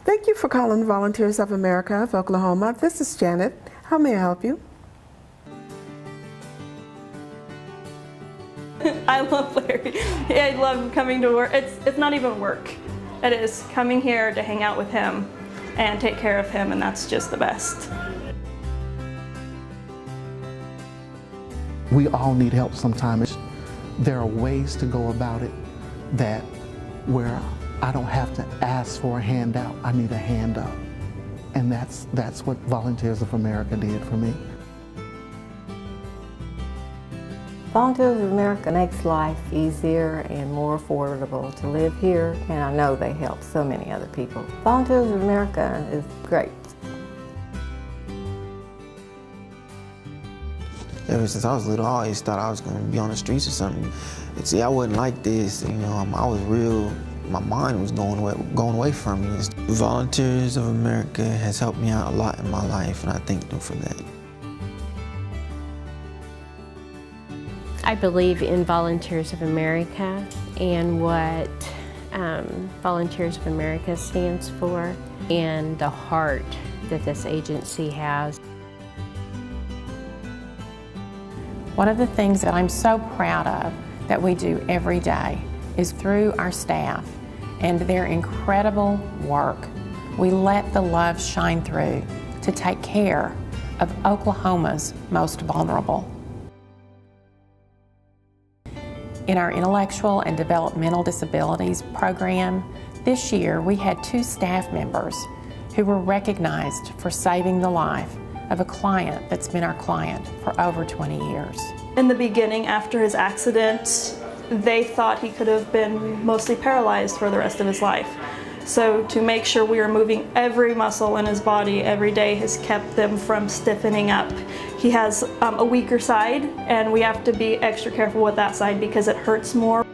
Thank you for calling Volunteers of America of Oklahoma. This is Janet. How may I help you? I love Larry. I love coming to work. It's not even work. It is coming here to hang out with him and take care of him, and that's just the best. We all need help sometimes. There are ways to go about it that where I don't have to ask for a handout, I need a hand up. And that's what Volunteers of America did for me. Volunteers of America makes life easier and more affordable to live here, and I know they help so many other people. Volunteers of America is great. Ever since I was little, I always thought I was going to be on the streets or something. See, I wasn't like this, I was real, my mind was going away from me. Volunteers of America has helped me out a lot in my life, and I thank them for that. I believe in Volunteers of America and what Volunteers of America stands for and the heart that this agency has. One of the things that I'm so proud of that we do every day is through our staff and their incredible work. We let the love shine through to take care of Oklahoma's most vulnerable. In our Intellectual and Developmental Disabilities program, this year we had 2 staff members who were recognized for saving the life of a client that's been our client for over 20 years. In the beginning, after his accident, they thought he could have been mostly paralyzed for the rest of his life. So to make sure we are moving every muscle in his body every day has kept them from stiffening up. He has a weaker side, and we have to be extra careful with that side because it hurts more.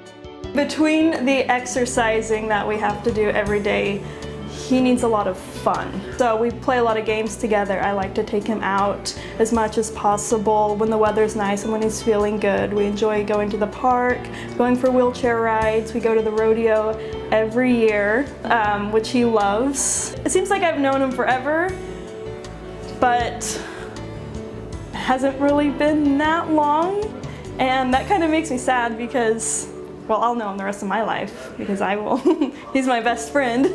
Between the exercising that we have to do every day, he needs a lot of fun. So we play a lot of games together. I like to take him out as much as possible when the weather's nice and when he's feeling good. We enjoy going to the park, going for wheelchair rides. We go to the rodeo every year, which he loves. It seems like I've known him forever, but it hasn't really been that long. And that kind of makes me sad because, well, I'll know him the rest of my life because I will. He's my best friend.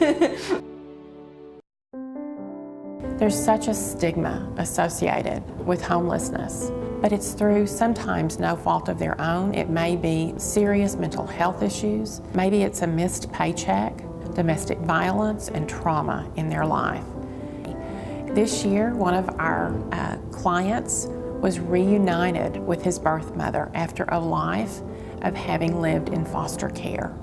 There's such a stigma associated with homelessness, but it's through sometimes no fault of their own. It may be serious mental health issues. Maybe it's a missed paycheck, domestic violence, and trauma in their life. This year, one of our clients was reunited with his birth mother after a life of having lived in foster care.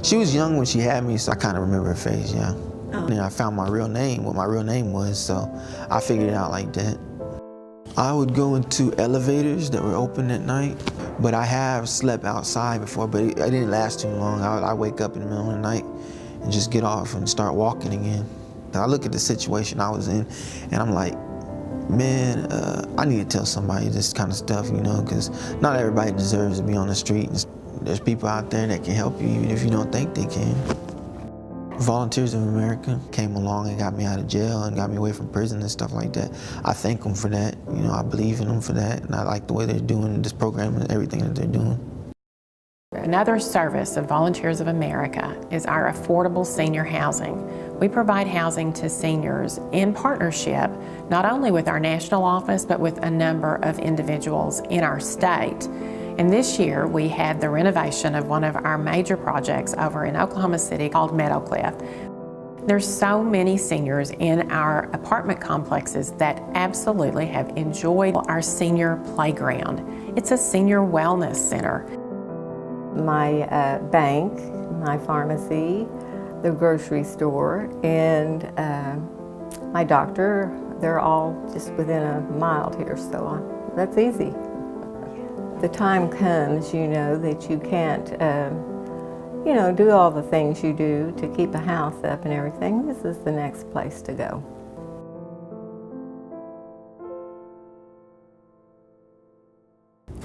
She was young when she had me, so I kind of remember her face, yeah. Oh. And I found my real name, what my real name was, so I figured it out like that. I would go into elevators that were open at night, but I have slept outside before, but it didn't last too long. I wake up in the middle of the night and just get off and start walking again. I look at the situation I was in, and I'm like, man, I need to tell somebody this kind of stuff, because not everybody deserves to be on the street. There's people out there that can help you, even if you don't think they can. Volunteers of America came along and got me out of jail and got me away from prison and stuff like that. I thank them for that. I believe in them for that, and I like the way they're doing this program and everything that they're doing. Another service of Volunteers of America is our affordable senior housing. We provide housing to seniors in partnership, not only with our national office, but with a number of individuals in our state. And this year, we had the renovation of one of our major projects over in Oklahoma City called Meadowcliff. There's so many seniors in our apartment complexes that absolutely have enjoyed our senior playground. It's a senior wellness center. My bank, my pharmacy, the grocery store, and my doctor, they're all just within a mile here, so that's easy. The time comes, that you can't, do all the things you do to keep a house up and everything. This is the next place to go.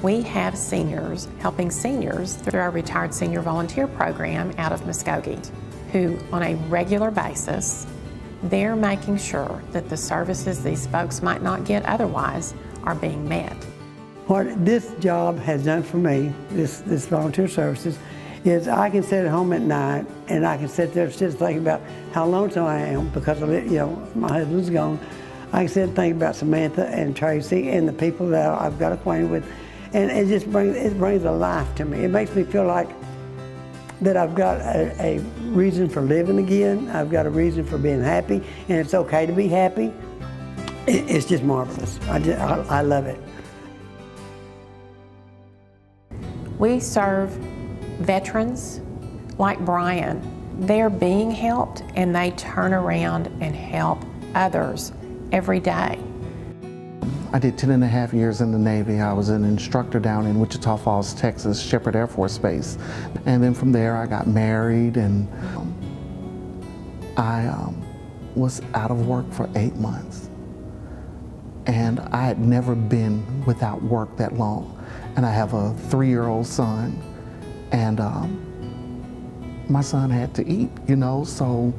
We have seniors helping seniors through our Retired Senior Volunteer Program out of Muskogee, who on a regular basis They're making sure that the services these folks might not get otherwise are being met. What this job has done for me, this volunteer services, is I can sit at home at night and I can sit there just thinking about how lonesome I am because of it, my husband's gone. I can sit and think about Samantha and Tracy and the people that I've got acquainted with, and it just brings a life to me. It makes me feel like that I've got a reason for living again. I've got a reason for being happy, and it's okay to be happy. It's just marvelous. I love it. We serve veterans like Brian. They're being helped and they turn around and help others every day. I did 10.5 years in the Navy. I was an instructor down in Wichita Falls, Texas, Sheppard Air Force Base. And then from there I got married, and I was out of work for 8 months. And I had never been without work that long. And I have a 3-year-old son, and my son had to eat, so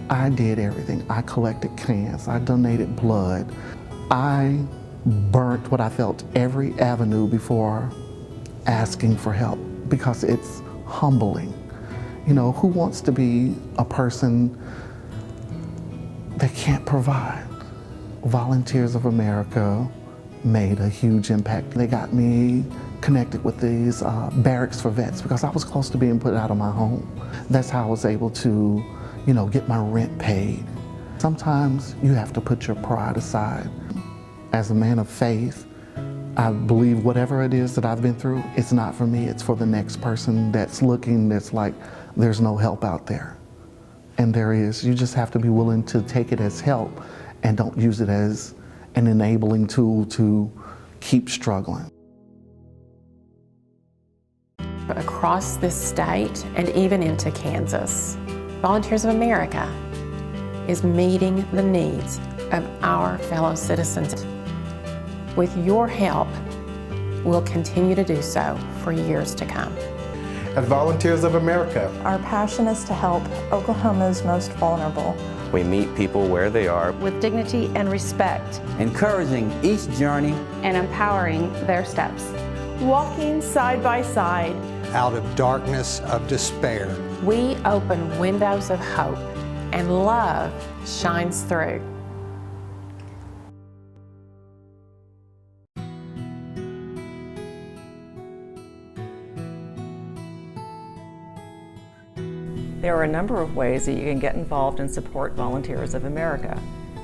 I did everything. I collected cans, I donated blood. I burnt what I felt every avenue before asking for help, because it's humbling. Who wants to be a person that can't provide? Volunteers of America made a huge impact. They got me connected with these barracks for vets because I was close to being put out of my home. That's how I was able to, get my rent paid. Sometimes you have to put your pride aside. As a man of faith, I believe whatever it is that I've been through, it's not for me, it's for the next person that's looking, that's like, there's no help out there. And there is. You just have to be willing to take it as help and don't use it as an enabling tool to keep struggling. Across this state and even into Kansas, Volunteers of America is meeting the needs of our fellow citizens. With your help, we'll continue to do so for years to come. At Volunteers of America, Our passion is to help Oklahoma's most vulnerable. We meet people where they are. With dignity and respect, encouraging each journey and empowering their steps. Walking side by side. out of darkness of despair. We open windows of hope, and love shines through. There are a number of ways that you can get involved and support Volunteers of America.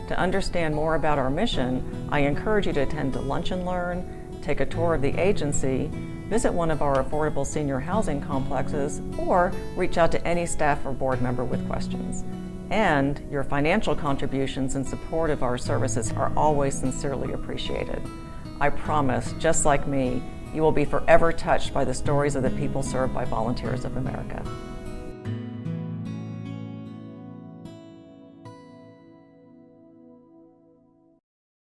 To understand more about our mission, I encourage you to attend a Lunch and Learn, take a tour of the agency, visit one of our affordable senior housing complexes, or reach out to any staff or board member with questions. And your financial contributions in support of our services are always sincerely appreciated. I promise, just like me, you will be forever touched by the stories of the people served by Volunteers of America.